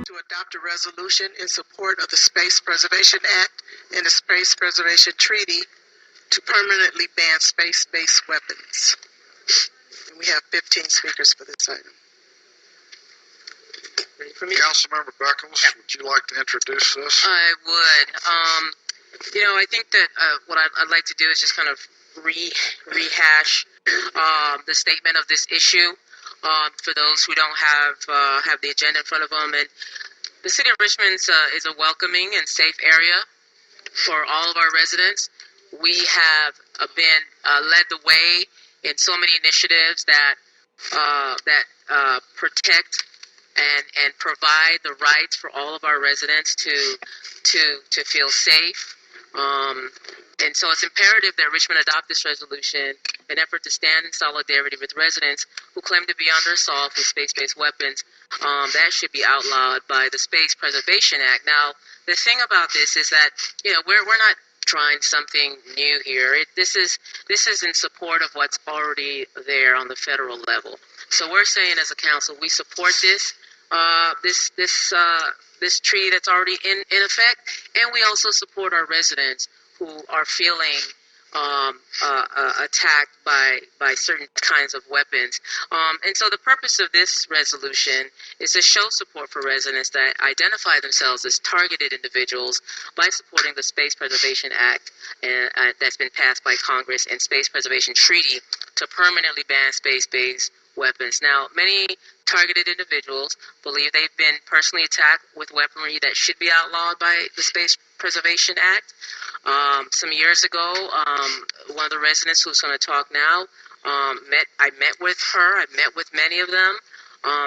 To adopt a resolution in support of the Space Preservation Act and the Space Preservation Treaty to permanently ban space-based weapons. And we have 15 speakers for this item. Ready for me? Councilmember Beckles, would you like to introduce this? I would. I think that what I'd like to do is just kind of rehash the statement of this issue for those who don't have the agenda in front of them. And the city of Richmond is a welcoming and safe area for all of our residents. We have been led the way in so many initiatives that protect and provide the rights for all of our residents to feel safe. And so it's imperative that Richmond adopt this resolution in an effort to stand in solidarity with residents who claim to be under assault with space-based weapons. That should be outlawed by the Space Preservation Act. Now, the thing about this is that, we're not trying something new here. This is in support of what's already there on the federal level. So we're saying as a council, we support this treaty that's already in effect, and we also support our residents who are feeling attacked by certain kinds of weapons. And so the purpose of this resolution is to show support for residents that identify themselves as targeted individuals by supporting the Space Preservation Act that's been passed by Congress and Space Preservation Treaty to permanently ban space-based weapons. Now, many targeted individuals believe they've been personally attacked with weaponry that should be outlawed by the Space Preservation Act. Some years ago, one of the residents who's going to talk now, I met with her. I met with many of them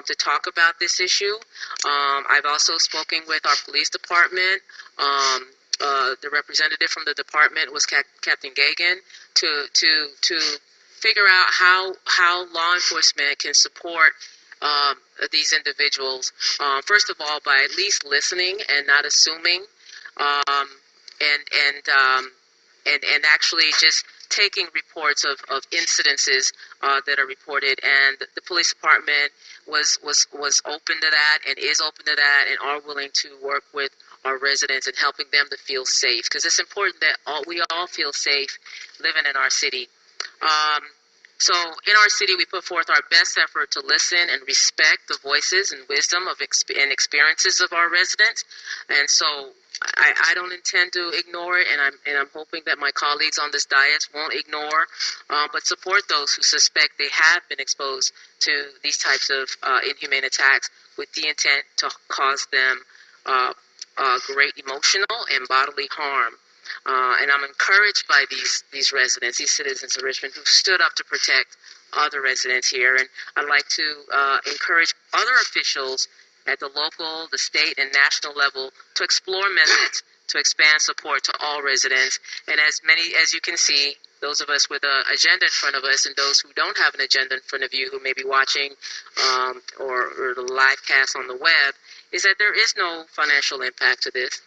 to talk about this issue. I've also spoken with our police department. The representative from the department was Captain Gagan to figure out how law enforcement can support these individuals. First of all, by at least listening and not assuming, and actually just taking reports of incidences that are reported. And the police department was open to that and is open to that and are willing to work with our residents and helping them to feel safe, because it's important that we all feel safe living in our city. So in our city, we put forth our best effort to listen and respect the voices and wisdom and experiences of our residents. And so I don't intend to ignore it, and I'm hoping that my colleagues on this dais won't ignore, but support those who suspect they have been exposed to these types of inhumane attacks with the intent to cause them great emotional and bodily harm. And I'm encouraged by these residents, these citizens of Richmond who stood up to protect other residents here. And I'd like to encourage other officials at the local, the state, and national level to explore methods to expand support to all residents. And as you can see, those of us with an agenda in front of us and those who don't have an agenda in front of you who may be watching or the live cast on the web, is that there is no financial impact to this.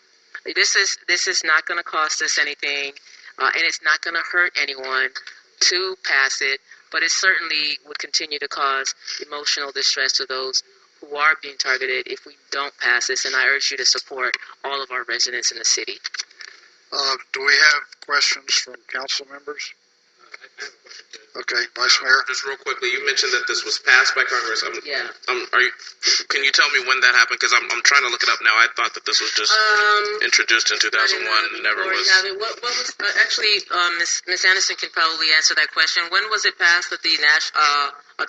This is not going to cost us anything, and it's not going to hurt anyone to pass it, but it certainly would continue to cause emotional distress to those who are being targeted if we don't pass this, and I urge you to support all of our residents in the city. Do we have questions from council members? Okay, Vice Mayor. Just real quickly, you mentioned that this was passed by Congress. Yeah. Can you tell me when that happened? Because I'm trying to look it up now. I thought that this was just introduced in 2001. Never was. What was actually? Miss Anderson can probably answer that question. When was it passed at the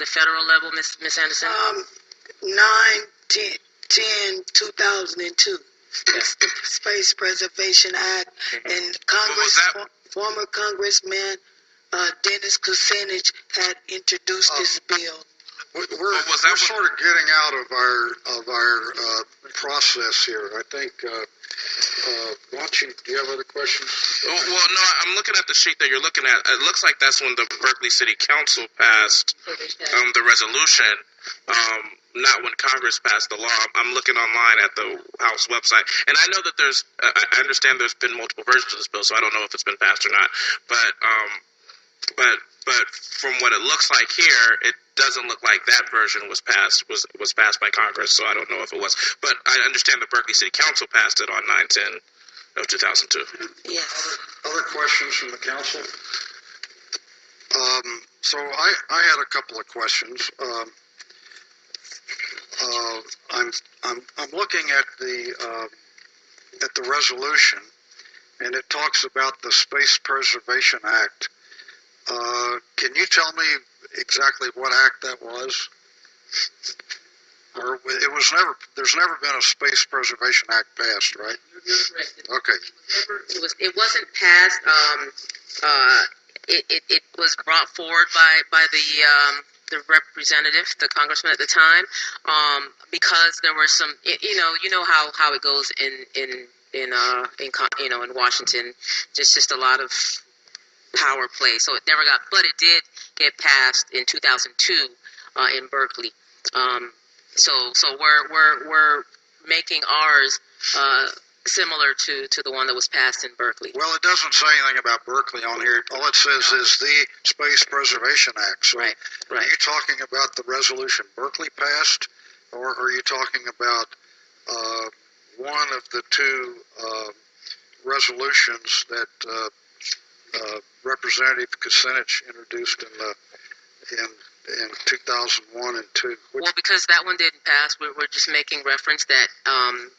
federal level, Miss Anderson? 9/10/2002. It's the Space Preservation Act, and former Congressman Dennis Kucinich had introduced this bill. We're sort of getting out of our process here. I think. Do you have other questions? Well, no, I'm looking at the sheet that you're looking at. It looks like that's when the Berkeley City Council passed the resolution. Not when Congress passed the law. I'm looking online at the House website, and I know that I understand there's been multiple versions of this bill, so I don't know if it's been passed or not. But from what it looks like here, it doesn't look like that version was passed by Congress, so I don't know if it was. But I understand the Berkeley City Council passed it on 9/10 of 2002. Yes. Other questions from the council? So I had a couple of questions. I'm looking at the resolution, and it talks about the Space Preservation Act. Can you tell me exactly what act that was? Or it was never. There's never been a Space Preservation Act passed, right? You're correct. Okay. It wasn't passed. It was brought forward by the representative, the congressman at the time, because there were some, you know how it goes in Washington, just a lot of power play. So it never got, but it did get passed in 2002 in Berkeley. So we're making ours similar to the one that was passed in Berkeley. Well, it doesn't say anything about Berkeley on here. All it says is the Space Preservation Act. So Right. Are you talking about the resolution Berkeley passed, or are you talking about one of the two resolutions that Representative Kucinich introduced in 2001 and 2? Well, because that one didn't pass, we're just making reference that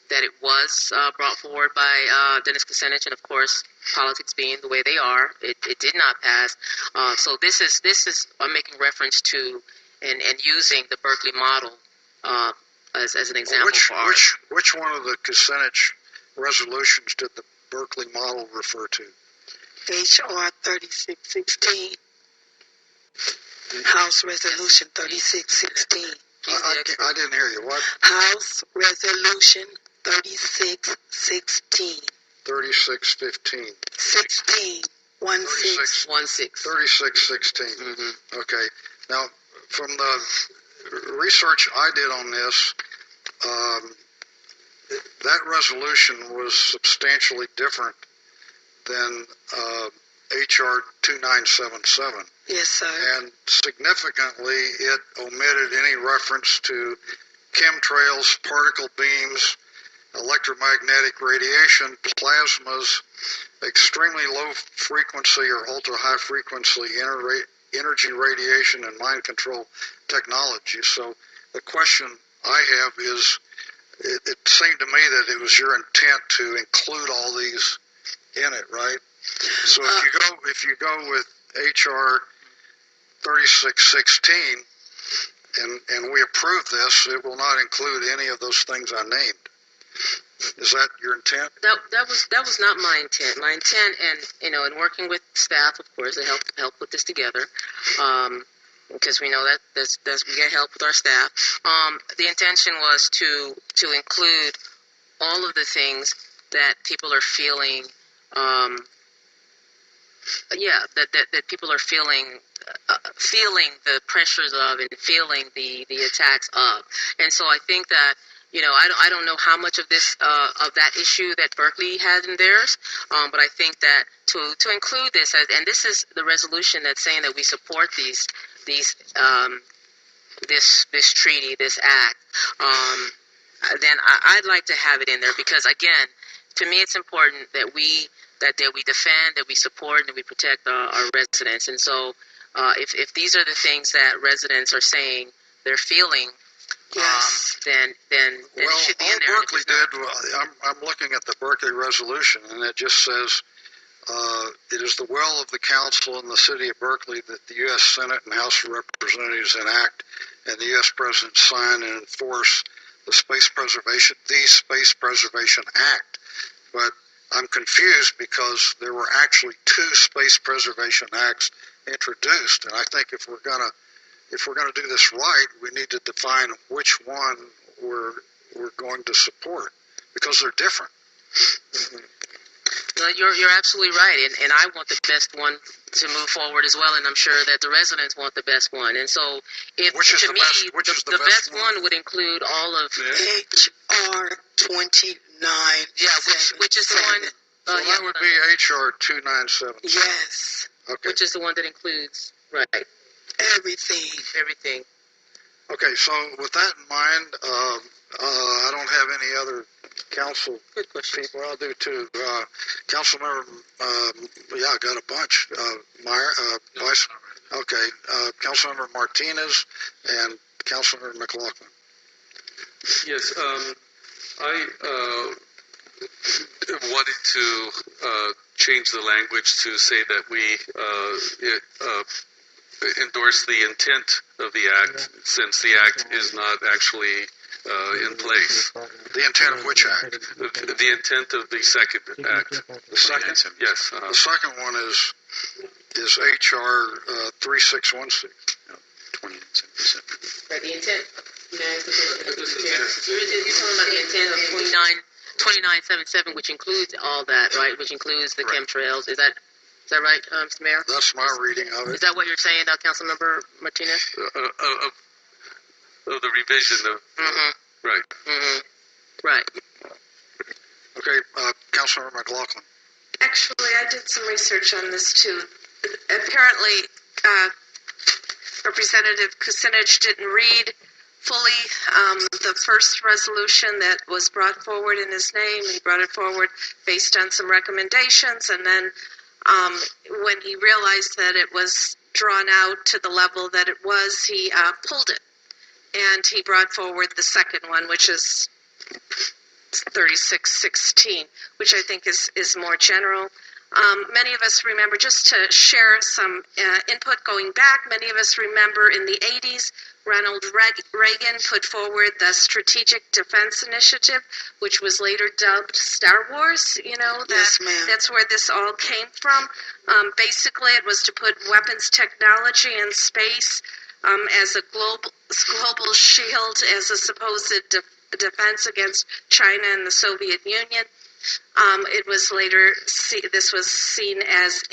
that it was brought forward by Dennis Kucinich, and of course, politics being the way they are, it did not pass. So this is I'm making reference to and using the Berkeley model as an example for ours. Which one of the Kucinich resolutions did the Berkeley model refer to? HR 3616. House Resolution 3616. I didn't hear you. What? House Resolution 3616. 3615. 16. 16. 3616. Mm-hmm. Okay. Now, from the research I did on this, that resolution was substantially different than HR 2977. Yes, sir. And significantly, it omitted any reference to chemtrails, particle beams, electromagnetic radiation, plasmas, extremely low frequency or ultra high frequency energy radiation, and mind control technology. So the question I have is, it seemed to me that it was your intent to include all these in it, right? So if you go with HR 3616 and we approve this, it will not include any of those things I named. Is that your intent? That was not my intent. My intent, and in working with staff, of course, to help put this together, because we know that we get help with our staff. The intention was to include all of the things that people are feeling. That people are feeling the pressures of, and feeling the attacks of. And so I think that, I don't know how much of this of that issue that Berkeley had in theirs, but I think that to include this, and this is the resolution that's saying that we support these this treaty, this act, then I'd like to have it in there, because again, to me it's important that we defend, that we support, and we protect our residents. And so if these are the things that residents are saying they're feeling, Yes. Then it should be in there. All Berkeley did, I'm looking at the Berkeley resolution, and it just says, it is the will of the council in the city of Berkeley that the U.S. Senate and House of Representatives enact and the U.S. President sign and enforce the Space Preservation Act. But I'm confused because there were actually two Space Preservation Acts introduced, and I think if we're gonna do this right, we need to define which one we're going to support, because they're different. Mm-hmm. No, you're absolutely right, and I want the best one to move forward as well, and I'm sure that the residents want the best one. And so, the best one would include all of HR 29. Yeah, which is the one. So that would be HR 297. Yes. Okay. Which is the one that includes, right, Everything. Okay, so with that in mind, I don't have any other council Good question. people. I'll do too. Councilmember, yeah, I got a bunch. Meyer, Vice, okay, Councilmember Martinez and Councilmember McLaughlin. Yes, I wanted to change the language to say that we endorse the intent of the act, since the act is not actually in place. The intent of which act? The intent of the second act. The second? Yes. The second one is HR 3616. 2977. Right, the intent. You're talking about the intent of 2977, which includes all that, right? Which includes the chemtrails. Is that right, Mr. Mayor? That's my reading of it. Is that what you're saying, Councilmember Martinez? Of the revision of. Right. Right. Okay, Councilmember McLaughlin. Actually, I did some research on this too. Apparently, Representative Kucinich didn't read fully the first resolution that was brought forward in his name. He brought it forward based on some recommendations, and then when he realized that it was drawn out to the level that it was, he pulled it. And he brought forward the second one, which is 3616, which I think is more general. Many of us remember, just to share some input going back, many of us remember in the 80s, Ronald Reagan put forward the Strategic Defense Initiative, which was later dubbed Star Wars. You know, that's where this all came from. Basically, it was to put weapons technology in space as a global shield, as a supposed defense against China and the Soviet Union. It was later this was seen as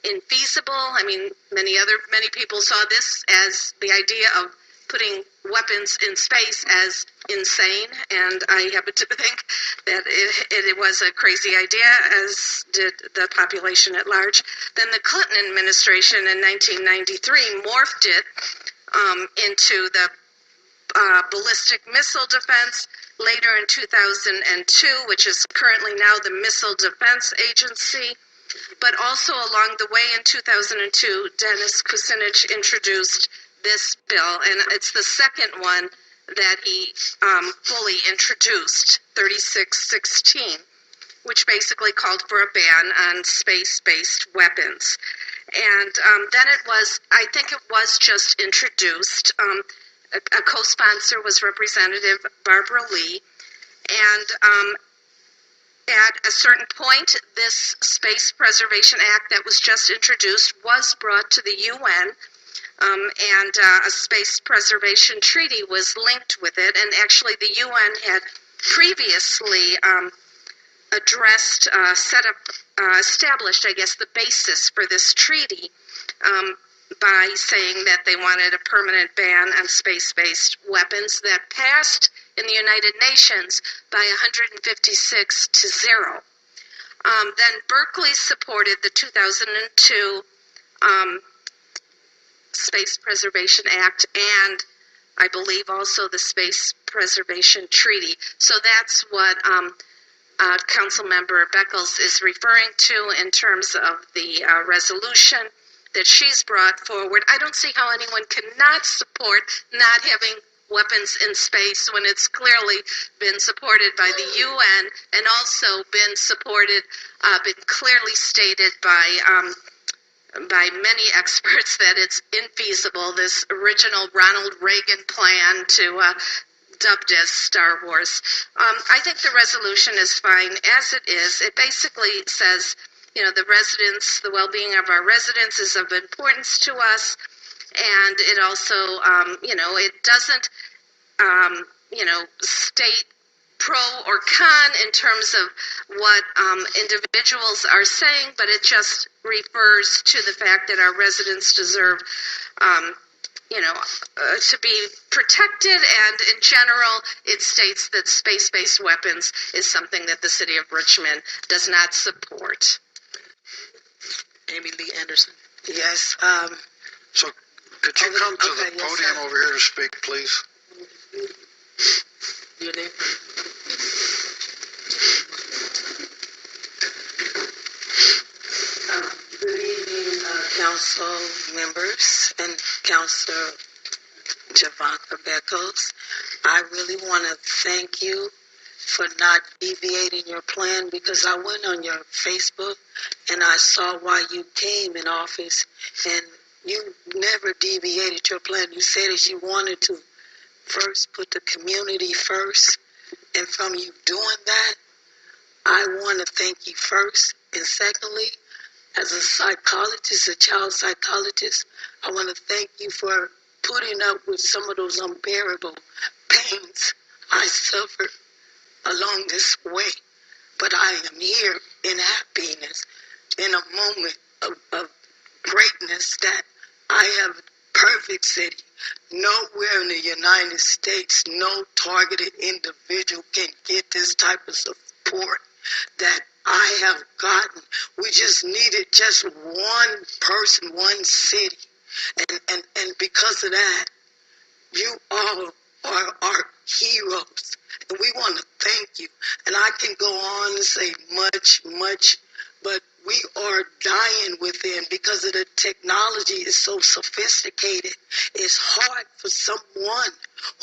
infeasible. I mean, many people saw this as the idea of putting weapons in space as insane, and I happen to think that it was a crazy idea, as did the population at large. Then the Clinton administration in 1993 morphed it into the ballistic missile defense, later in 2002, which is currently now the Missile Defense Agency. But also along the way in 2002, Dennis Kucinich introduced this bill, and it's the second one that he fully introduced, 3616, which basically called for a ban on space-based weapons. And then I think it was just introduced. A co-sponsor was Representative Barbara Lee, and at a certain point, this Space Preservation Act that was just introduced was brought to the UN, and a Space Preservation Treaty was linked with it, and actually the UN had previously established, I guess, the basis for this treaty by saying that they wanted a permanent ban on space-based weapons that passed in the United Nations by 156 to 0. Then Berkeley supported the 2002 Space Preservation Act, and I believe also the Space Preservation Treaty. So that's what Councilmember Beckles is referring to in terms of the resolution that she's brought forward. I don't see how anyone cannot support not having weapons in space when it's clearly been supported by the UN, and also been clearly stated by many experts that it's infeasible, this original Ronald Reagan plan to dubbed as Star Wars. I think the resolution is fine as it is. It basically says, the well-being of our residents is of importance to us, and it also, it doesn't, state pro or con in terms of what individuals are saying, but it just refers to the fact that our residents deserve, to be protected, and in general, it states that space-based weapons is something that the city of Richmond does not support. Amy Lee Anderson. Yes. So, Could you come to the Okay, yes, podium sir. over here to speak, please? Your name? Good evening, council members and Councilor Javanka Beckles. I really want to thank you for not deviating your plan, because I went on your Facebook and I saw why you came in office, and you never deviated your plan. You said that you wanted to first put the community first, and from you doing that, I want to thank you first. And secondly, as a psychologist, a child psychologist, I want to thank you for putting up with some of those unbearable pains I suffered along this way. But I am here in happiness, in a moment of greatness, that I have a perfect city. Nowhere in the United States, no targeted individual can get this type of support that I have gotten. We just needed just one person, one city. And because of that, you all are our heroes. And we want to thank you. And I can go on and say much, but we are dying within because of the technology is so sophisticated. It's hard for someone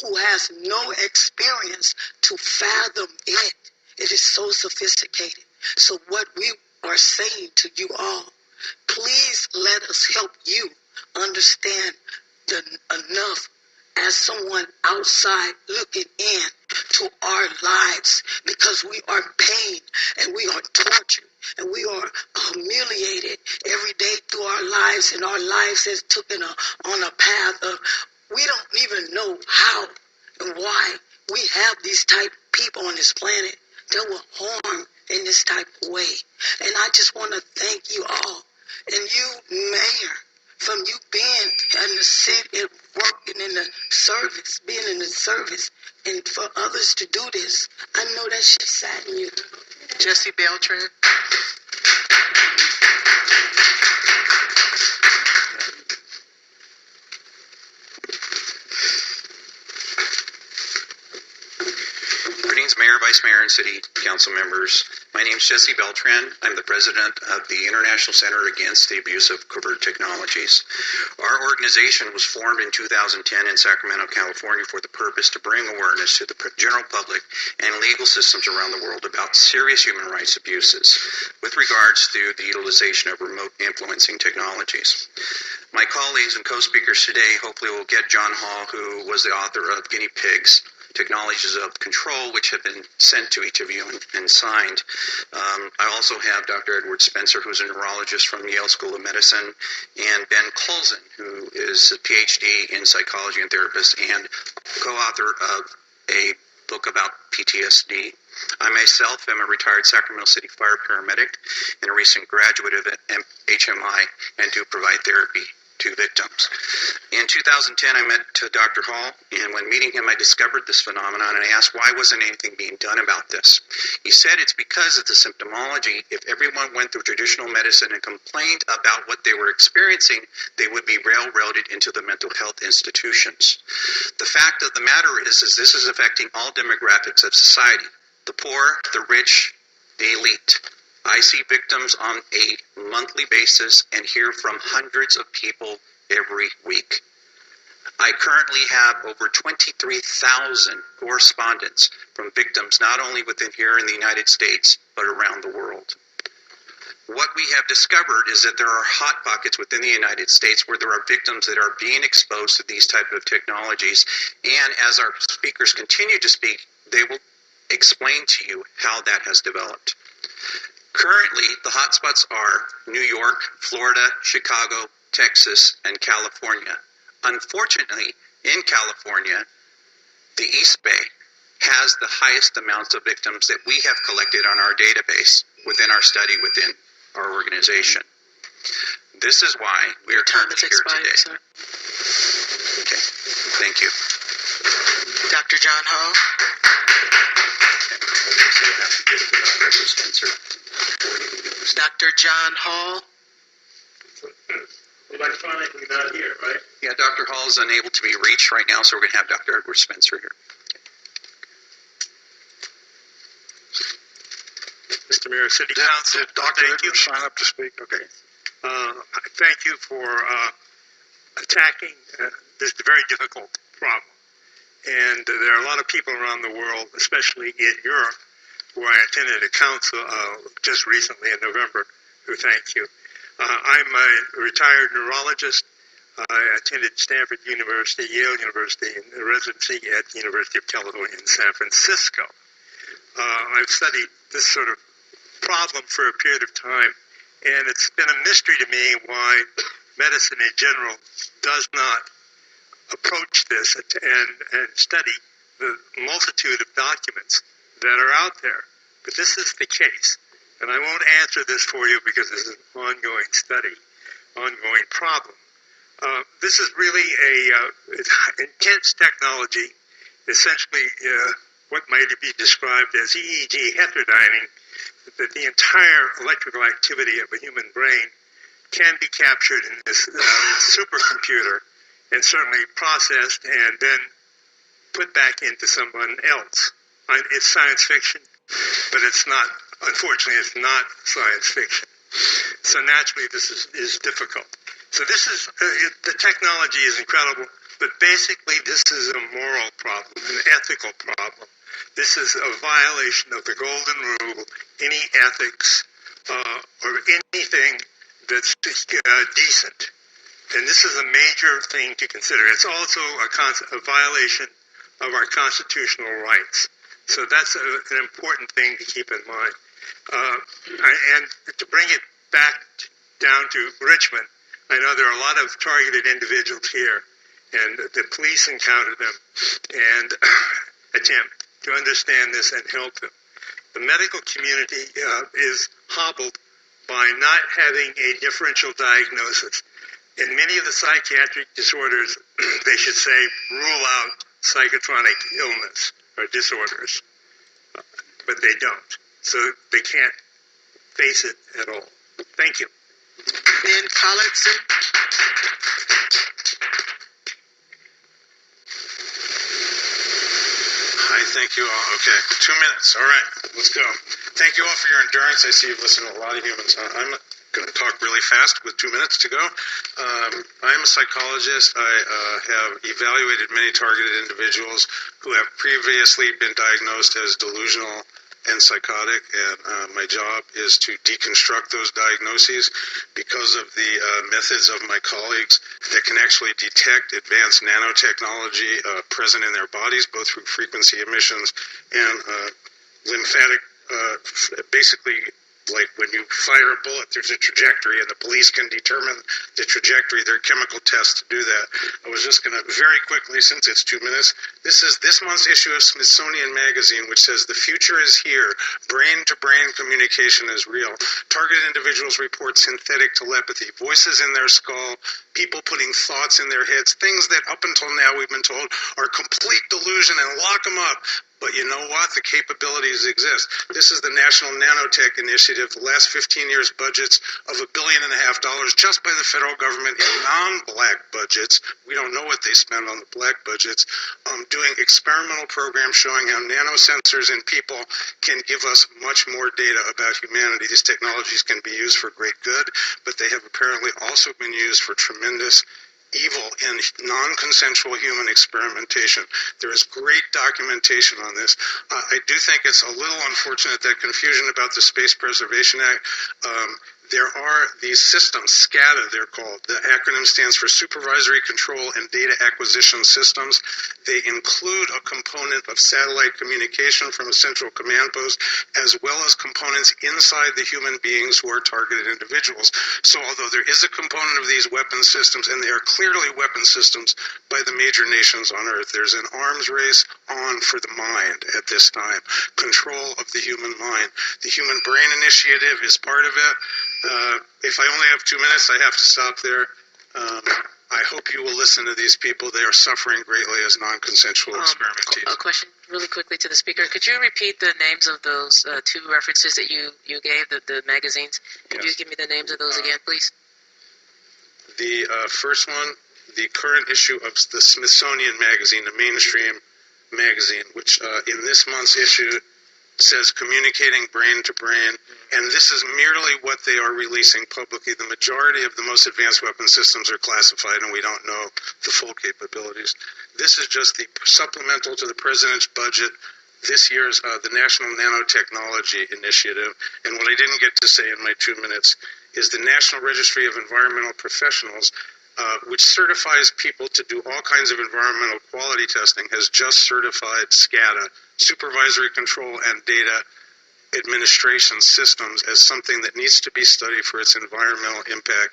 who has no experience to fathom it. It is so sophisticated. So what we are saying to you all, please let us help you understand enough as someone outside looking in to our lives, because we are pained and we are tortured and we are humiliated every day through our lives, and our lives has taken on a path of, we don't even know how and why we have these type of people on this planet that will harm in this type of way. And I just want to thank you all. And you, Mayor, from you being in the city, working in the service, being in the service, and for others to do this, I know that should sadden you. Jesse Beltran. Greetings, Mayor, Vice Mayor, and City Council members. My name is Jesse Beltran. I'm the president of the International Center Against the Abuse of Covert Technologies. Our organization was formed in 2010 in Sacramento, California, for the purpose to bring awareness to the general public and legal systems around the world about serious human rights abuses with regards to the utilization of remote influencing technologies. My colleagues and co-speakers today hopefully will get John Hall, who was the author of Guinea Pigs, Technologies of Control, which have been sent to each of you and signed. I also have Dr. Edward Spencer, who's a neurologist from Yale School of Medicine, and Ben Colson, who is a PhD in psychology and therapist and co-author of a book about PTSD. I myself am a retired Sacramento City fire paramedic and a recent graduate of HMI, and do provide therapy to victims. In 2010, I met Dr. Hall, and when meeting him, I discovered this phenomenon, and I asked why wasn't anything being done about this. He said it's because of the symptomology. If everyone went through traditional medicine and complained about what they were experiencing, they would be railroaded into the mental health institutions. The fact of the matter is this is affecting all demographics of society: the poor, the rich, the elite. I see victims on a monthly basis and hear from hundreds of people every week. I currently have over 23,000 correspondents from victims not only within here in the United States, but around the world. What we have discovered is that there are hot pockets within the United States where there are victims that are being exposed to these type of technologies. And as our speakers continue to speak, they will explain to you how that has developed. Currently, the hotspots are New York, Florida, Chicago, Texas, and California. Unfortunately, in California, the East Bay has the highest amounts of victims that we have collected on our database within our study within our organization. This is why we are currently here today. Sir. Okay, thank you. Dr. John Hall. Dr. John Hall. electronically, not here, right? Yeah, Dr. Hall is unable to be reached right now, so we're going to have Dr. Edward Spencer here. Mr. Mayor, City Council, Did Dr. thank you. Edwards sign up to speak? Okay. Thank you for attacking this very difficult problem. And there are a lot of people around the world, especially in Europe, who I attended a council just recently in November, who thank you. I'm a retired neurologist. I attended Stanford University, Yale University, and a residency at the University of California in San Francisco. I've studied this sort of problem for a period of time, and it's been a mystery to me why medicine in general does not approach this and study the multitude of documents that are out there. But this is the case, and I won't answer this for you because this is an ongoing study, ongoing problem. This is really a intense technology, essentially what might be described as EEG heterodyning, that the entire electrical activity of a human brain can be captured in this supercomputer and certainly processed and then put back into someone else. It's science fiction, but it's not, unfortunately, it's not science fiction. So naturally, this is difficult. So this is, the technology is incredible, but basically this is a moral problem, an ethical problem. This is a violation of the golden rule, any ethics or anything that's decent. And this is a major thing to consider. It's also a violation of our constitutional rights. So that's an important thing to keep in mind. And to bring it back down to Richmond, I know there are a lot of targeted individuals here, and the police encounter them and attempt to understand this and help them. The medical community is hobbled by not having a differential diagnosis. In many of the psychiatric disorders, they should say, rule out psychotronic illness or disorders, but they don't. So they can't face it at all. Thank you. Ben Collinson. Hi, thank you all. Okay, 2 minutes. All right, let's go. Thank you all for your endurance. I see you've listened to a lot of humans. I'm going to talk really fast with 2 minutes to go. I'm a psychologist. I have evaluated many targeted individuals who have previously been diagnosed as delusional and psychotic, and my job is to deconstruct those diagnoses because of the methods of my colleagues that can actually detect advanced nanotechnology present in their bodies, both through frequency emissions and lymphatic, basically like when you fire a bullet, there's a trajectory, and the police can determine the trajectory. There are chemical tests to do that. I was just going to very quickly, since it's 2 minutes, this is this month's issue of Smithsonian Magazine, which says the future is here. Brain-to-brain communication is real. Targeted individuals report synthetic telepathy, voices in their skull, people putting thoughts in their heads, things that up until now we've been told are complete delusion, and lock them up. But you know what? The capabilities exist. This is the National Nanotech Initiative. The last 15 years budgets of $1.5 billion just by the federal government in non-black budgets. We don't know what they spend on the black budgets. Doing experimental programs showing how nanosensors in people can give us much more data about humanity. These technologies can be used for great good, but they have apparently also been used for tremendous evil in non-consensual human experimentation. There is great documentation on this. I do think it's a little unfortunate that confusion about the Space Preservation Act. There are these systems, SCADA they're called. The acronym stands for Supervisory Control and Data Acquisition Systems. They include a component of satellite communication from a central command post, as well as components inside the human beings who are targeted individuals. So although there is a component of these weapon systems, and they are clearly weapon systems by the major nations on Earth, there's an arms race on for the mind at this time. Control of the human mind. The Human Brain Initiative is part of it. If I only have 2 minutes, I have to stop there. I hope you will listen to these people. They are suffering greatly as non-consensual experimentees. A question really quickly to the speaker. Could you repeat the names of those two references that you gave, the magazines? Could you give me the names of those again, please? The first one, the current issue of the Smithsonian magazine, the mainstream magazine, which in this month's issue says communicating brain to brain, and this is merely what they are releasing publicly. The majority of the most advanced weapon systems are classified, and we don't know the full capabilities. This is just the supplemental to the president's budget this year's the National Nanotechnology Initiative. And what I didn't get to say in my 2 minutes is the National Registry of Environmental Professionals, which certifies people to do all kinds of environmental quality testing, has just certified SCADA, Supervisory Control and Data Administration Systems, as something that needs to be studied for its environmental impact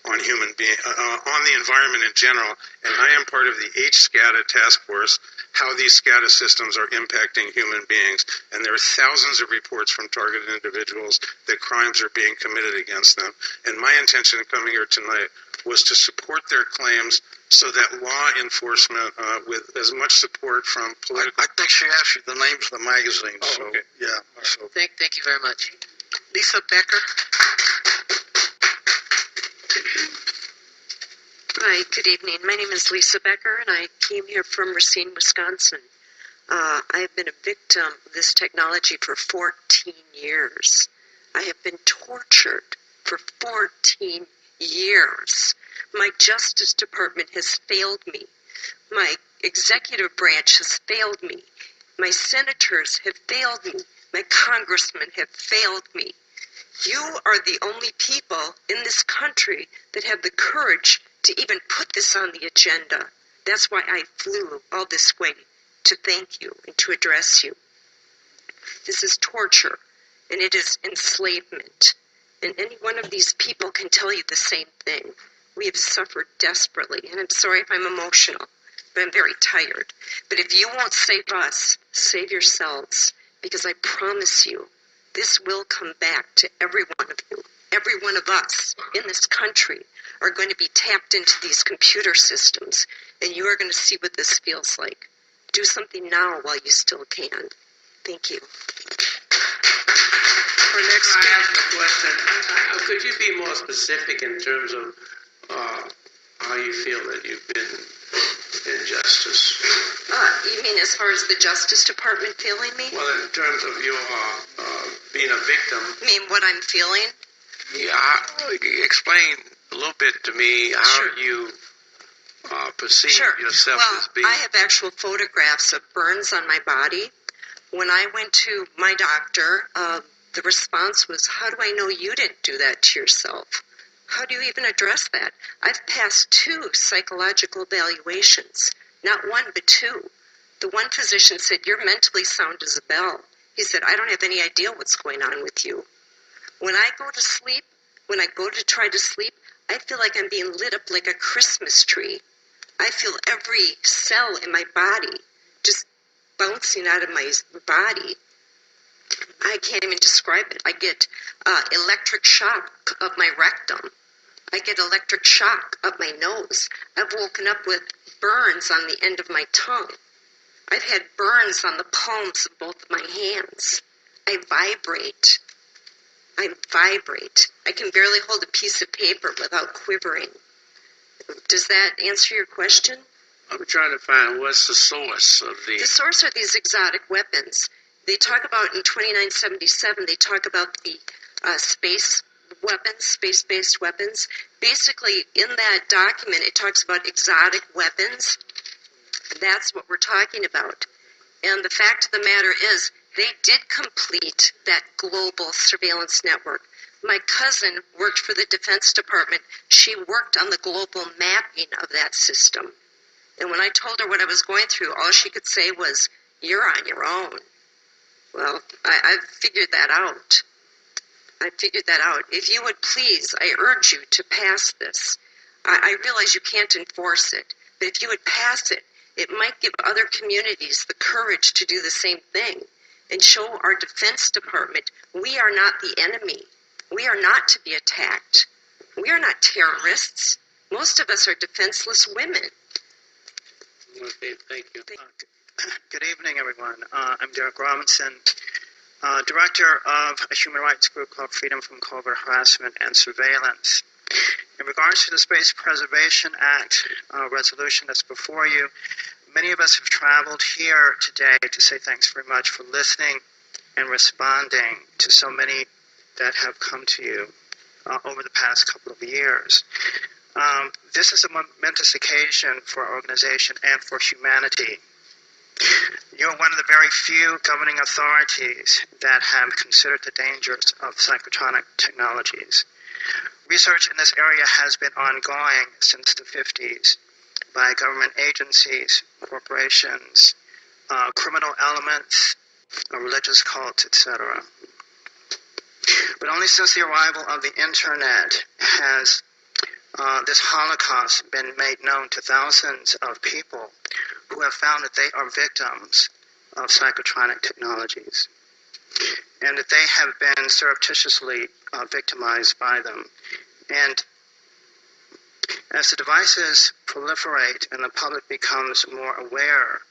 on on the environment in general. And I am part of the HSCADA task force, how these SCADA systems are impacting human beings. And there are thousands of reports from targeted individuals that crimes are being committed against them. And my intention in coming here tonight was to support their claims so that law enforcement, with as much support from political... I think she asked you the names of the magazines. Oh, so, okay. Yeah. So. Thank you very much. Lisa Becker. Hi, good evening. My name is Lisa Becker, and I came here from Racine, Wisconsin. I have been a victim of this technology for 14 years. I have been tortured for 14 years. My Justice Department has failed me. My executive branch has failed me. My senators have failed me. My congressmen have failed me. You are the only people in this country that have the courage to even put this on the agenda. That's why I flew all this way, to thank you and to address you. This is torture, and it is enslavement. And any one of these people can tell you the same thing. We have suffered desperately, and I'm sorry if I'm emotional, but I'm very tired. But if you won't save us, save yourselves, because I promise you, this will come back to every one of you. Every one of us in this country are going to be tapped into these computer systems, and you are going to see what this feels like. Do something now while you still can. Thank you. Our next Can I speaker. ask a question? Could you be more specific in terms of how you feel that you've been injustice? You mean as far as the Justice Department failing me? Well, in terms of your being a victim. You mean what I'm feeling? Yeah, explain a little bit to me how Sure. you perceive Sure. yourself Well, as being. I have actual photographs of burns on my body. When I went to my doctor, the response was, how do I know you didn't do that to yourself? How do you even address that? I've passed 2 psychological evaluations, not 1 but 2. The one physician said, you're mentally sound as a bell. He said, I don't have any idea what's going on with you. When I go to sleep, when I go to try to sleep, I feel like I'm being lit up like a Christmas tree. I feel every cell in my body just bouncing out of my body. I can't even describe it. I get electric shock of my rectum. I get electric shock up my nose. I've woken up with burns on the end of my tongue. I've had burns on the palms of both of my hands. I vibrate. I can barely hold a piece of paper without quivering. Does that answer your question? I'm trying to find what's the source of the. The source are these exotic weapons. They talk about in 2977, they talk about the space weapons, space-based weapons. Basically, in that document, it talks about exotic weapons. That's what we're talking about. And the fact of the matter is, they did complete that global surveillance network. My cousin worked for the Defense Department. She worked on the global mapping of that system. And when I told her what I was going through, all she could say was, you're on your own. Well, I figured that out. If you would please, I urge you to pass this. I realize you can't enforce it, but if you would pass it, it might give other communities the courage to do the same thing and show our Defense Department we are not the enemy. We are not to be attacked. We are not terrorists. Most of us are defenseless women. Okay, thank you. Good evening, everyone. I'm Derek Robinson, director of a human rights group called Freedom from Covert Harassment and Surveillance. In regards to the Space Preservation Act resolution that's before you, many of us have traveled here today to say thanks very much for listening and responding to so many that have come to you over the past couple of years. This is a momentous occasion for our organization and for humanity. You're one of the very few governing authorities that have considered the dangers of psychotronic technologies. Research in this area has been ongoing since the 50s by government agencies, corporations, criminal elements, religious cults, etc. But only since the arrival of the internet has this Holocaust been made known to thousands of people who have found that they are victims of psychotronic technologies and that they have been surreptitiously victimized by them. And as the devices proliferate and the public becomes more aware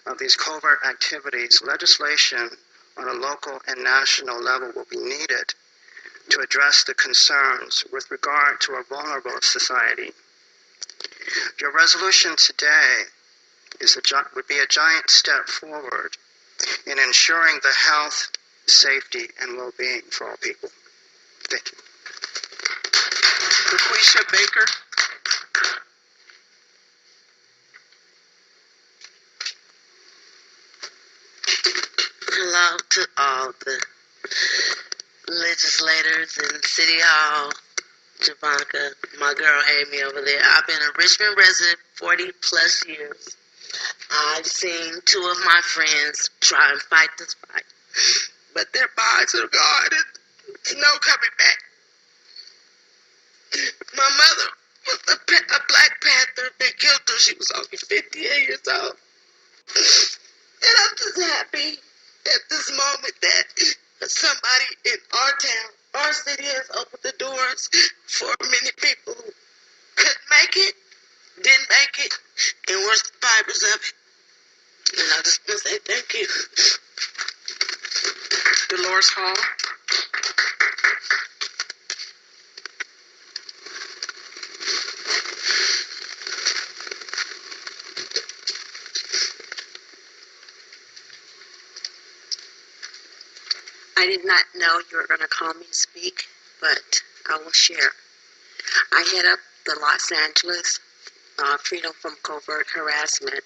of these covert activities, legislation on a local and national level will be needed to address the concerns with regard to a vulnerable society. Your resolution today would be a giant step forward in ensuring the health, safety, and well-being for all people. Thank you. LaQuisha Baker. Hello to all the legislators in City Hall, Javanka, my girl Amy over there. I've been a Richmond resident 40 plus years. I've seen two of my friends try and fight this fight, but their bodies are gone and there's no coming back. My mother was a Black Panther. They killed her. She was only 58 years old. And I'm just happy at this moment that somebody in our town, our city, has opened the doors for many people who couldn't make it, didn't make it, and were survivors of it. And I just want to say thank you. Dolores Hall. I did not know you were going to call me to speak, but I will share. I head up the Los Angeles Freedom from Covert Harassment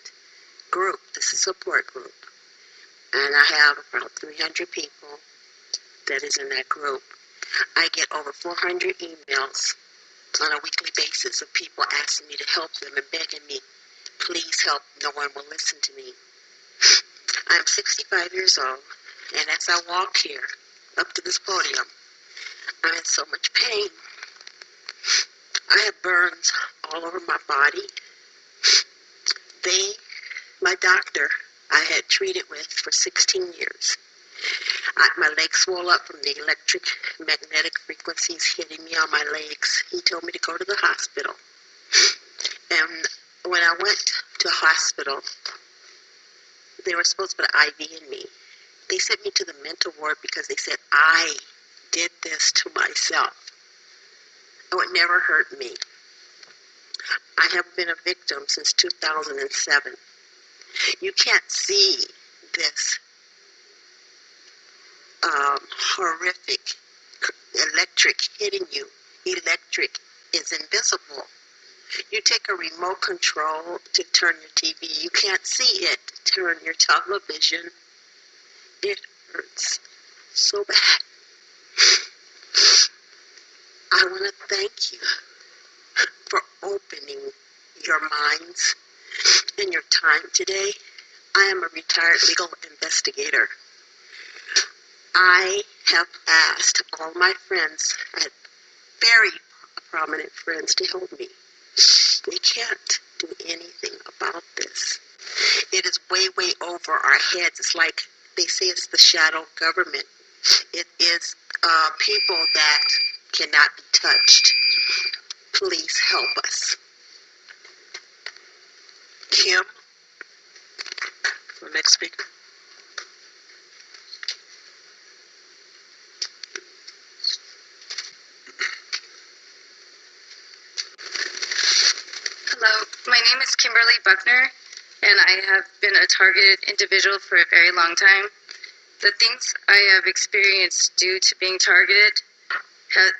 group. This is a support group. And I have about 300 people that is in that group. I get over 400 emails on a weekly basis of people asking me to help them and begging me, please help, no one will listen to me. I'm 65 years old, and as I walk here up to this podium, I'm in so much pain. I have burns all over my body. My doctor, I had treated with for 16 years. My legs swole up from the electromagnetic frequencies hitting me on my legs. He told me to go to the hospital. And when I went to the hospital, they were supposed to put an IV in me. They sent me to the mental ward because they said I did this to myself. It would never hurt me. I have been a victim since 2007. You can't see this horrific electric hitting you. Electric is invisible. You take a remote control to turn your TV. You can't see it. Turn your television. It hurts so bad. I want to thank you for opening your minds and your time today. I am a retired legal investigator. I have asked all my friends, I had very prominent friends, to help me. We can't do anything about this. It is way, way over our heads. It's like they say it's the shadow government. It is people that cannot be touched. Please help us. Kim, the next speaker. name is Kimberly Buckner, and I have been a targeted individual for a very long time. The things I have experienced due to being targeted,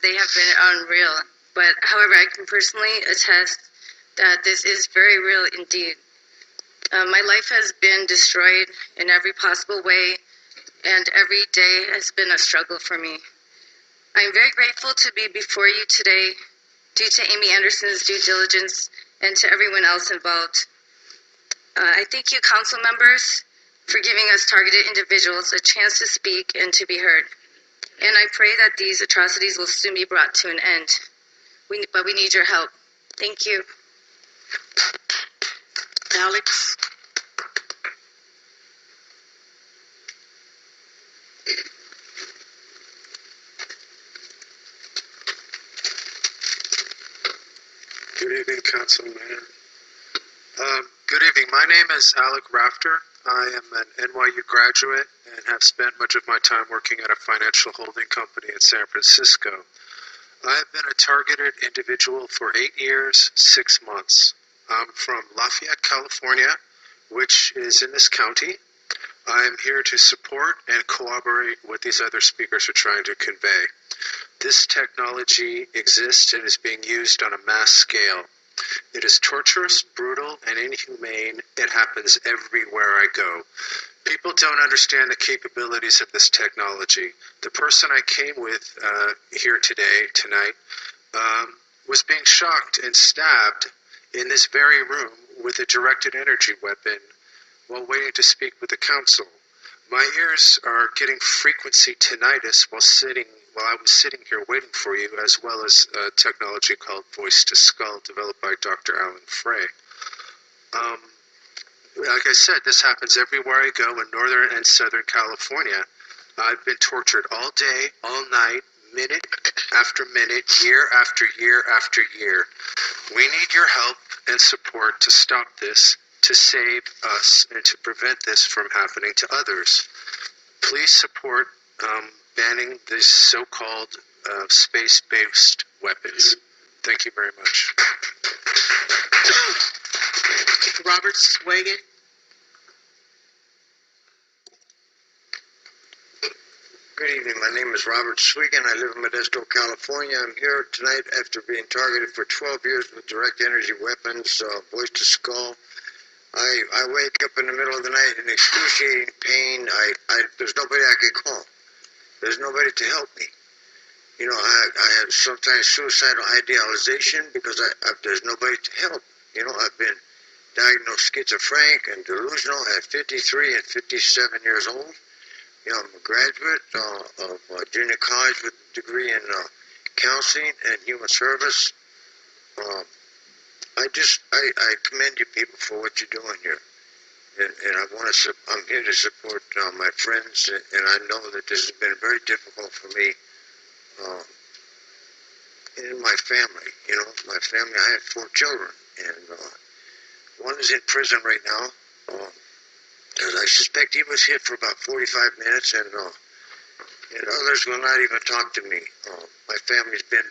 they have been unreal. But however, I can personally attest that this is very real indeed. My life has been destroyed in every possible way, and every day has been a struggle for me. I'm very grateful to be before you today due to Amy Anderson's due diligence and to everyone else involved. I thank you, council members, for giving us targeted individuals a chance to speak and to be heard. And I pray that these atrocities will soon be brought to an end. But we need your help. Thank you. Alex? Good evening, Council Mayor. Good evening. My name is Alec Rafter. I am an NYU graduate and have spent much of my time working at a financial holding company in San Francisco. I have been a targeted individual for 8 years, 6 months. I'm from Lafayette, California, which is in this county. I am here to support and corroborate what these other speakers are trying to convey. This technology exists and is being used on a mass scale. It is torturous, brutal, and inhumane. It happens everywhere I go. People don't understand the capabilities of this technology. The person I came with here tonight, was being shocked and stabbed in this very room with a directed energy weapon while waiting to speak with the council. My ears are getting frequency tinnitus while I was sitting here waiting for you, as well as a technology called Voice to Skull, developed by Dr. Alan Frey. Like I said, this happens everywhere I go in Northern and Southern California. I've been tortured all day, all night, minute after minute, year after year after year. We need your help and support to stop this, to save us, and to prevent this from happening to others. Please support banning these so-called space-based weapons. Thank you very much. Robert Swagan? Good evening. My name is Robert Swigan. I live in Modesto, California. I'm here tonight after being targeted for 12 years with direct energy weapons, voice to skull. I wake up in the middle of the night in excruciating pain. There's nobody I could call. There's nobody to help me. You know, I have sometimes suicidal idealization because there's nobody to help. You know, I've been diagnosed schizophrenic and delusional at 53 and 57 years old. You know, I'm a graduate of junior college with a degree in counseling and human service. I commend you people for what you're doing here. And I'm here to support my friends, and I know that this has been very difficult for me and my family. You know, my family, I have 4 children, and one is in prison right now. I suspect he was hit for about 45 minutes, and others will not even talk to me. My family's been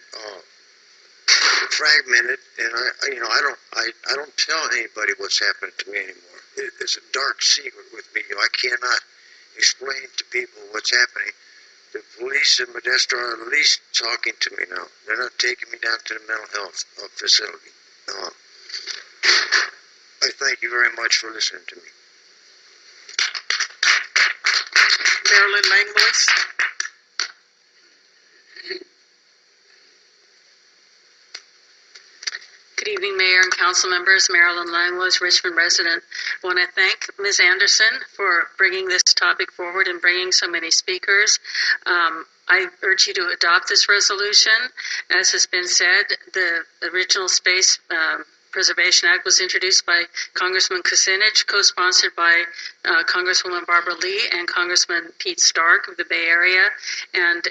fragmented, and I don't tell anybody what's happened to me anymore. It's a dark secret with me. I cannot explain to people what's happening. The police in Modesto are at least talking to me now. They're not taking me down to the mental health facility. I thank you very much for listening to me. Marilyn Langlois? Good evening, Mayor and Council members. Marilyn Langlois, Richmond resident. I want to thank Ms. Anderson for bringing this topic forward and bringing so many speakers. I urge you to adopt this resolution. As has been said, the original Space Preservation Act was introduced by Congressman Kucinich, co-sponsored by Congresswoman Barbara Lee and Congressman Pete Stark of the Bay Area. And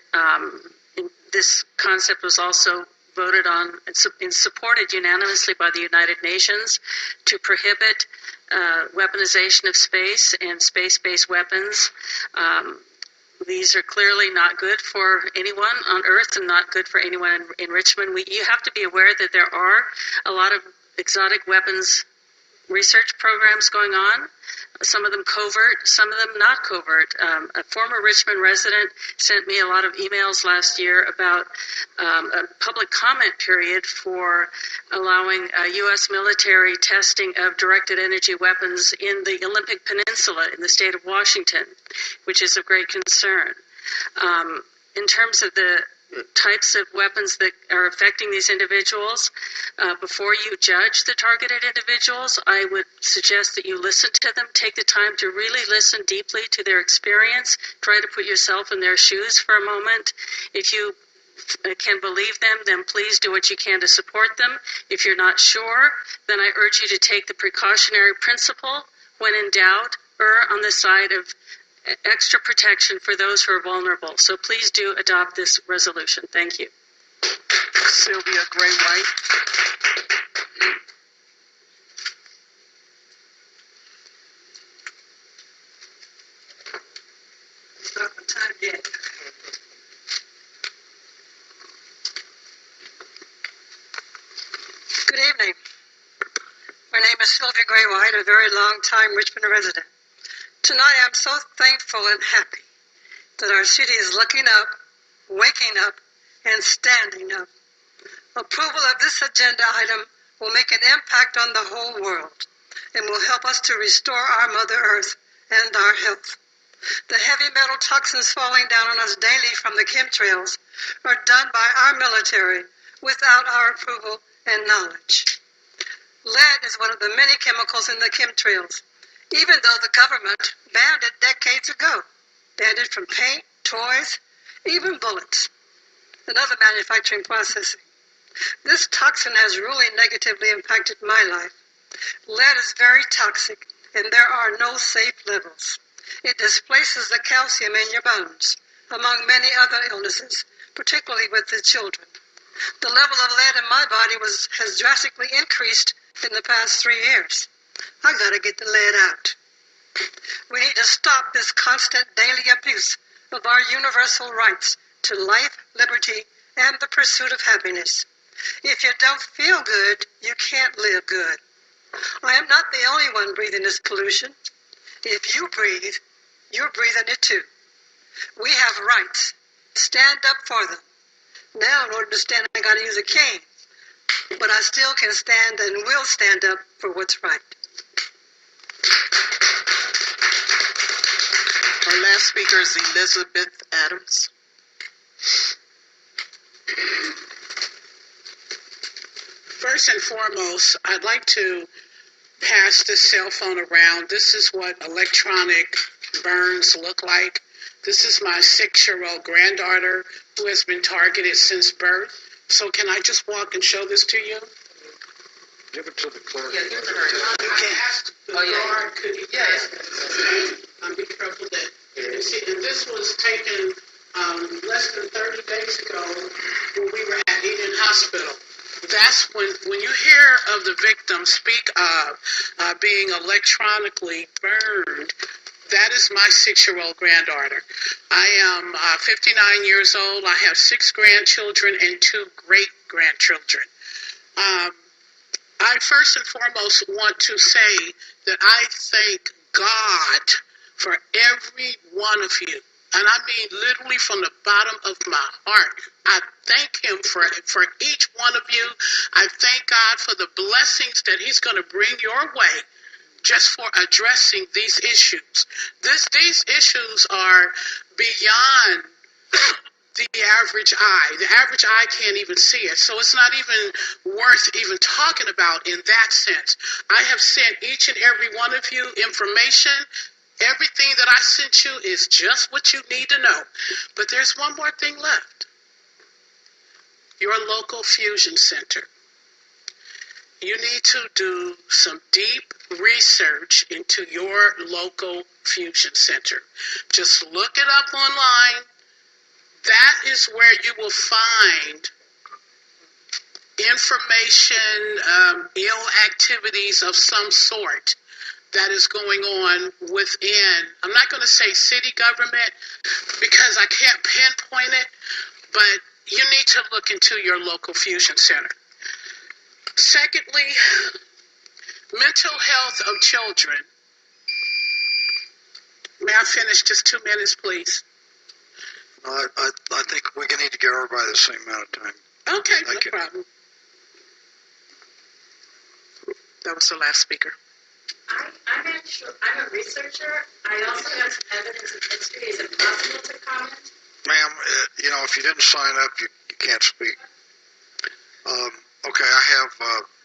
this concept was also voted on and supported unanimously by the United Nations to prohibit weaponization of space and space-based weapons. These are clearly not good for anyone on Earth and not good for anyone in Richmond. You have to be aware that there are a lot of exotic weapons research programs going on, some of them covert, some of them not covert. A former Richmond resident sent me a lot of emails last year about a public comment period for allowing U.S. military testing of directed energy weapons in the Olympic Peninsula in the state of Washington, which is of great concern. In terms of the types of weapons that are affecting these individuals, before you judge the targeted individuals, I would suggest that you listen to them, take the time to really listen deeply to their experience, try to put yourself in their shoes for a moment. If you can believe them, then please do what you can to support them. If you're not sure, then I urge you to take the precautionary principle. When in doubt, err on the side of extra protection for those who are vulnerable. So please do adopt this resolution. Thank you. Sylvia Gray White. It's not the time yet. Good evening. My name is Sylvia Gray White, a very long-time Richmond resident. Tonight I'm so thankful and happy that our city is looking up, waking up, and standing up. Approval of this agenda item will make an impact on the whole world and will help us to restore our Mother Earth and our health. The heavy metal toxins falling down on us daily from the chemtrails are done by our military without our approval and knowledge. Lead is one of the many chemicals in the chemtrails, even though the government banned it decades ago, banned it from paint, toys, even bullets, and other manufacturing processing. This toxin has really negatively impacted my life. Lead is very toxic, and there are no safe levels. It displaces the calcium in your bones, among many other illnesses, particularly with the children. The level of lead in my body has drastically increased in the past 3 years. I gotta get the lead out. We need to stop this constant daily abuse of our universal rights to life, liberty, and the pursuit of happiness. If you don't feel good, you can't live good. I am not the only one breathing this pollution. If you breathe, you're breathing it too. We have rights. Stand up for them. Now, in order to stand, I gotta use a cane. But I still can stand and will stand up for what's right. Our last speaker is Elizabeth Adams. First and foremost, I'd like to pass this cell phone around. This is what electronic burns look like. This is my 6-year-old granddaughter who has been targeted since birth. So can I just walk and show this to you? Give it to the clerk. Yeah, give it to her. I asked the guard, could you be careful that you see, and this was taken less than 30 days ago when we were at Eden Hospital. That's when you hear of the victim speak of being electronically burned. That is my 6-year-old granddaughter. I am 59 years old. I have 6 grandchildren and 2 great-grandchildren. I first and foremost want to say that I thank God for every one of you. And I mean literally from the bottom of my heart. I thank him for each one of you. I thank God for the blessings that he's going to bring your way just for addressing these issues. These issues are beyond the average eye. The average eye can't even see it. So it's not even worth even talking about in that sense. I have sent each and every one of you information. Everything that I sent you is just what you need to know. But there's one more thing left. Your local fusion center. You need to do some deep research into your local fusion center. Just look it up online. That is where you will find information, ill activities of some sort that is going on within, I'm not going to say city government because I can't pinpoint it, but you need to look into your local fusion center. Secondly, mental health of children. May I finish just 2 minutes, please? I think we need to give everybody the same amount of time. Okay, Thank you. problem. That was the last speaker. I'm a researcher. I also have evidence of history. Is it possible to comment? Ma'am, if you didn't sign up, you can't speak. Okay, I have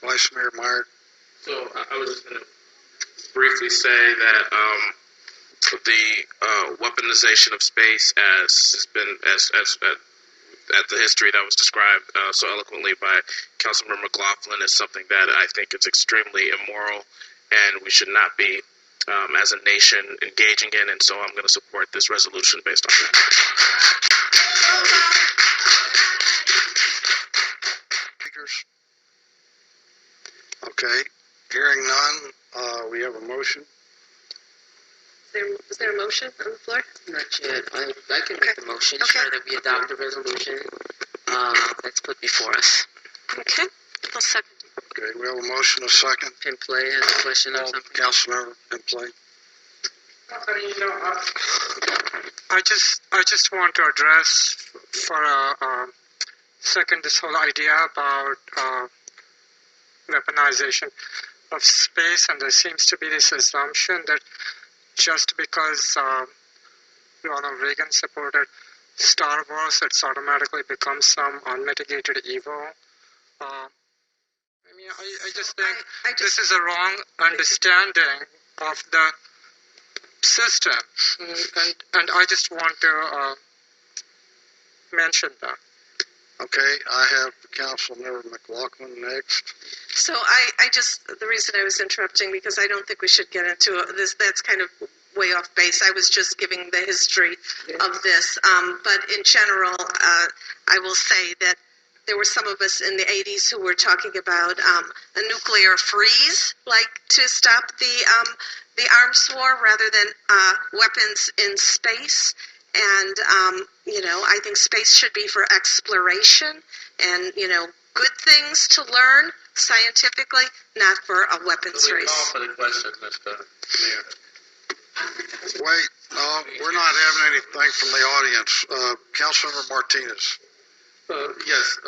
Vice Mayor Meyer. So I was just going to briefly say that the weaponization of space has been as at the history that was described so eloquently by Councilmember McLaughlin is something that I think is extremely immoral, and we should not be, as a nation, engaging in. And so I'm going to support this resolution based on that. Speakers? Okay, hearing none, we have a motion. Is there a motion on the floor? Not yet. I can make the motion, sure, that we adopt the resolution that's put before us. Okay, I'll second. Okay, we have a motion, a second. Pinplay has a question or something. Councilmember Pinplay. I just want to address for a second this whole idea about weaponization of space, and there seems to be this assumption that just because Ronald Reagan supported Star Wars, it's automatically becomes some unmitigated evil. I just think this is a wrong understanding of the system, and I just want to mention that. Okay, I have Councilmember McLaughlin next. So the reason I was interrupting, because I don't think we should get into this, that's kind of way off base. I was just giving the history of this. But in general, I will say that there were some of us in the 80s who were talking about a nuclear freeze, like to stop the arms war rather than weapons in space. And, I think space should be for exploration and, good things to learn scientifically, not for a weapons race. Call for the question, Mr. Mayor. Wait, no, we're not having anything from the audience. Councilmember Martinez. Yes.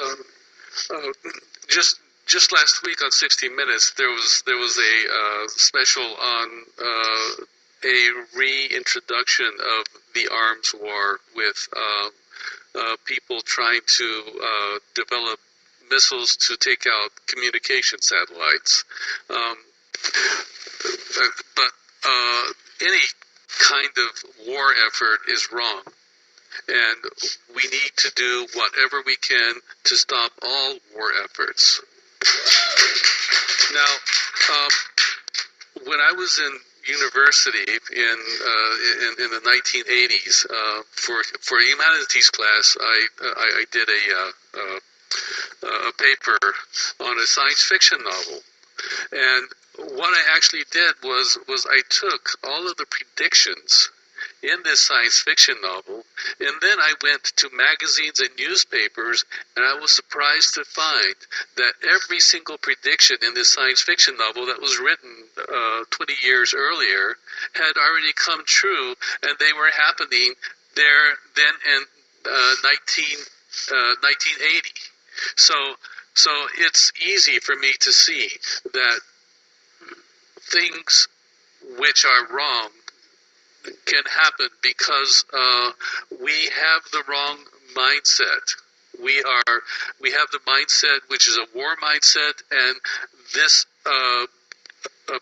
Just last week on 60 Minutes, there was a special on a reintroduction of the arms war with people trying to develop missiles to take out communication satellites. But any kind of war effort is wrong. And we need to do whatever we can to stop all war efforts. Now, when I was in university in the 1980s, for a humanities class, I did a paper on a science fiction novel. And what I actually did was I took all of the predictions in this science fiction novel, and then I went to magazines and newspapers, and I was surprised to find that every single prediction in this science fiction novel that was written 20 years earlier had already come true, and they were happening there then in 1980. So it's easy for me to see that things which are wrong can happen because we have the wrong mindset. We have the mindset which is a war mindset, and this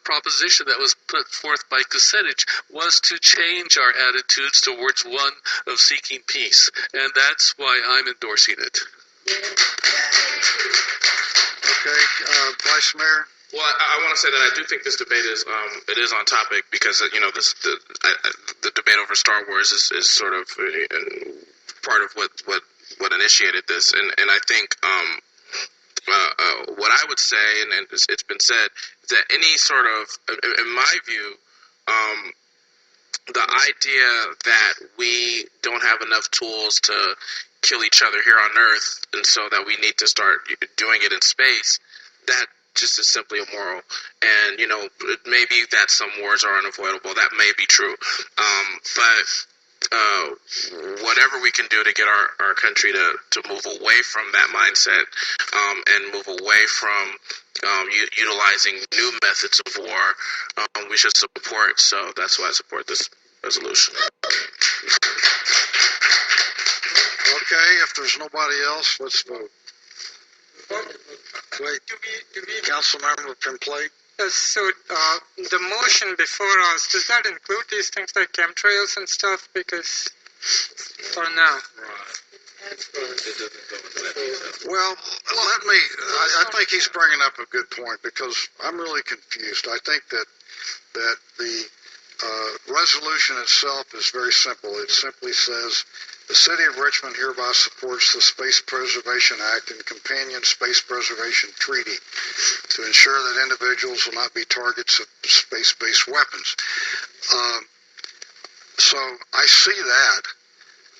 proposition that was put forth by Kucinich was to change our attitudes towards one of seeking peace, and that's why I'm endorsing it. Okay, Vice Mayor. Well, I want to say that I do think this debate is on topic because the debate over Star Wars is sort of part of what initiated this, and I think what I would say, and it's been said, is that any sort of, in my view, the idea that we don't have enough tools to kill each other here on Earth, and so that we need to start doing it in space, that just is simply immoral. And, maybe that some wars are unavoidable. That may be true. But whatever we can do to get our country to move away from that mindset and move away from utilizing new methods of war, we should support. So that's why I support this resolution. Okay, if there's nobody else, let's vote. Wait, Councilmember Pimplay? So the motion before us, does that include these things like chemtrails and stuff? Because, or no? Well, I think he's bringing up a good point because I'm really confused. I think that the resolution itself is very simple. It simply says, the City of Richmond hereby supports the Space Preservation Act and companion Space Preservation Treaty to ensure that individuals will not be targets of space-based weapons. So I see that.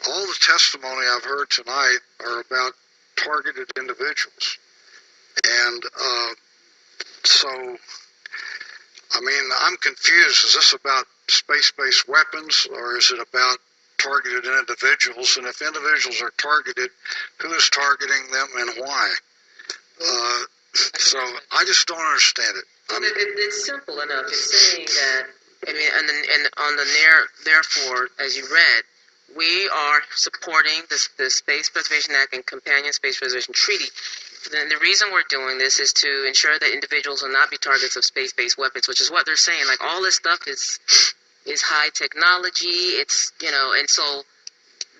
All the testimony I've heard tonight are about targeted individuals. And so, I mean, I'm confused. Is this about space-based weapons, or is it about targeted individuals? And if individuals are targeted, who is targeting them and why? So I just don't understand it. It's simple enough. It's saying that, and on the therefore, as you read, we are supporting the Space Preservation Act and Companion Space Preservation Treaty. And the reason we're doing this is to ensure that individuals will not be targets of space-based weapons, which is what they're saying. Like, all this stuff is high technology. It's, and so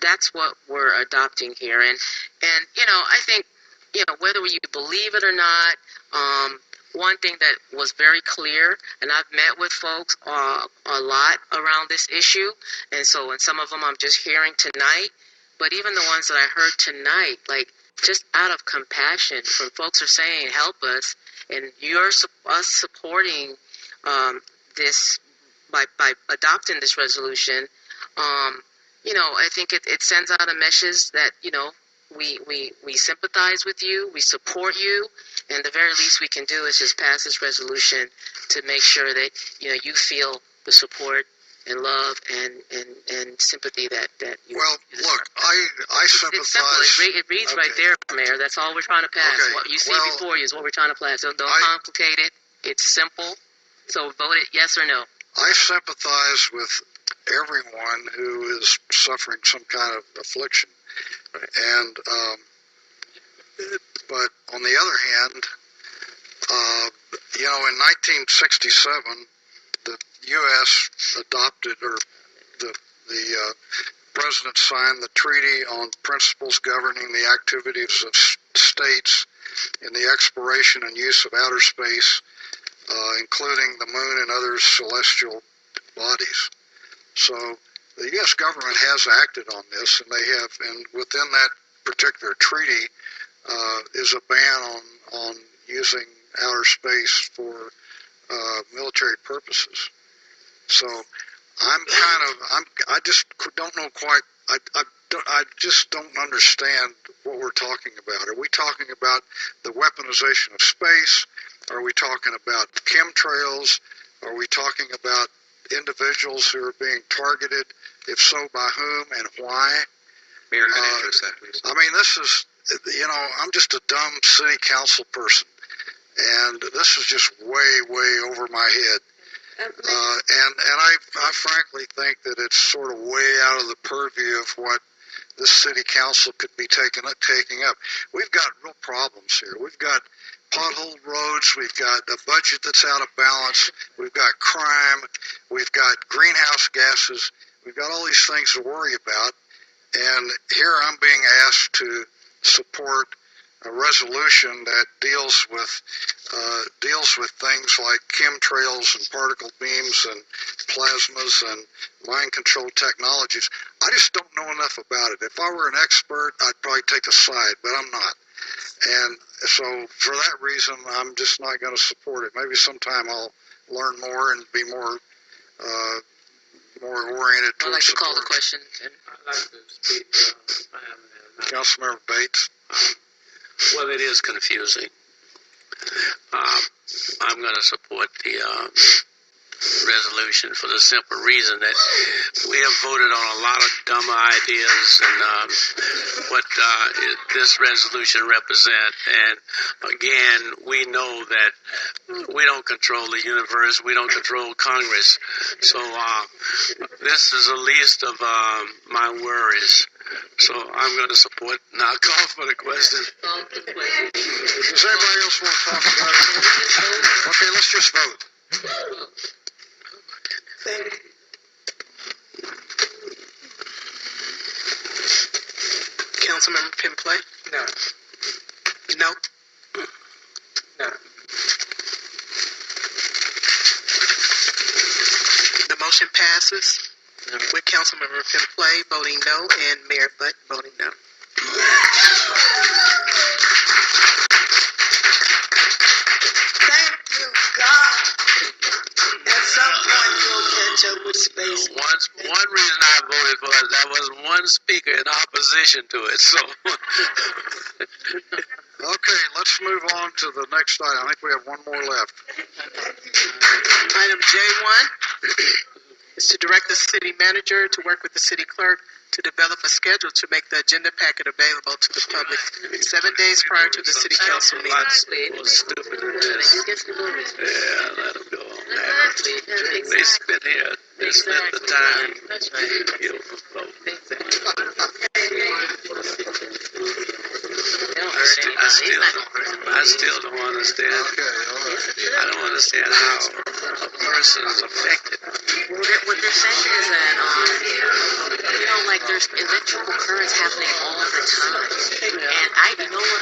that's what we're adopting here. And I think, whether you believe it or not, one thing that was very clear, and I've met with folks a lot around this issue, and so, and some of them I'm just hearing tonight, but even the ones that I heard tonight, like, just out of compassion, when folks are saying, help us, and us supporting this by adopting this resolution, I think it sends out a message that, we sympathize with you, we support you, and the very least we can do is just pass this resolution to make sure that, you feel the support and love and sympathy that you. Well, look, I sympathize. It's simple. It reads right there, Mayor. That's all we're trying to pass. Okay. What you see before you is what we're trying to pass. So don't complicate it. It's simple. So vote it yes or no. I sympathize with everyone who is suffering some kind of affliction. And, but on the other hand, in 1967, the U.S. adopted, or the President signed the Treaty on Principles Governing the Activities of States in the Exploration and Use of Outer Space, including the Moon and other celestial bodies. So the U.S. government has acted on this, and they have, and within that particular treaty is a ban on using outer space for military purposes. So I just don't know quite, I just don't understand what we're talking about. Are we talking about the weaponization of space? Are we talking about chemtrails? Are we talking about individuals who are being targeted? If so, by whom and why? Mayor, can I address that, please? I mean, this is, I'm just a dumb city council person, and this is just way over my head. And I frankly think that it's sort of way out of the purview of what this city council could be taking up. We've got real problems here. We've got potholed roads. We've got a budget that's out of balance. We've got crime. We've got greenhouse gases. We've got all these things to worry about. And here I'm being asked to support a resolution that deals with things like chemtrails and particle beams and plasmas and mind control technologies. I just don't know enough about it. If I were an expert, I'd probably take a side, but I'm not. And so for that reason, I'm just not going to support it. Maybe sometime I'll learn more and be more oriented towards support. I'd like to call the question. I'd like to speak. Councilmember Bates. Well, it is confusing. I'm going to support the resolution for the simple reason that we have voted on a lot of dumb ideas and what this resolution represents. And again, we know that we don't control the universe. We don't control Congress. So this is the least of my worries. So I'm going to support, and I'll call for the question. Does anybody else want to talk about it? Okay, let's just vote. Councilmember Pimplay? No. No? No. The motion passes with Councilmember Pimplay voting no and Mayor Butt voting no. Thank you, God. At some point, you'll catch up with space. One reason I voted for it, there was one speaker in opposition to it, so. Okay, let's move on to the next item. I think we have one more left. Item J1 is to direct the city manager to work with the city clerk to develop a schedule to make the agenda packet available to the public 7 days prior to the city council meeting. Stupid Yeah, let them go on that. They spent here, they spent the time. I still don't understand. I don't understand how a person is affected. What they're saying is that, like there's electrical currents happening all the time. And you know what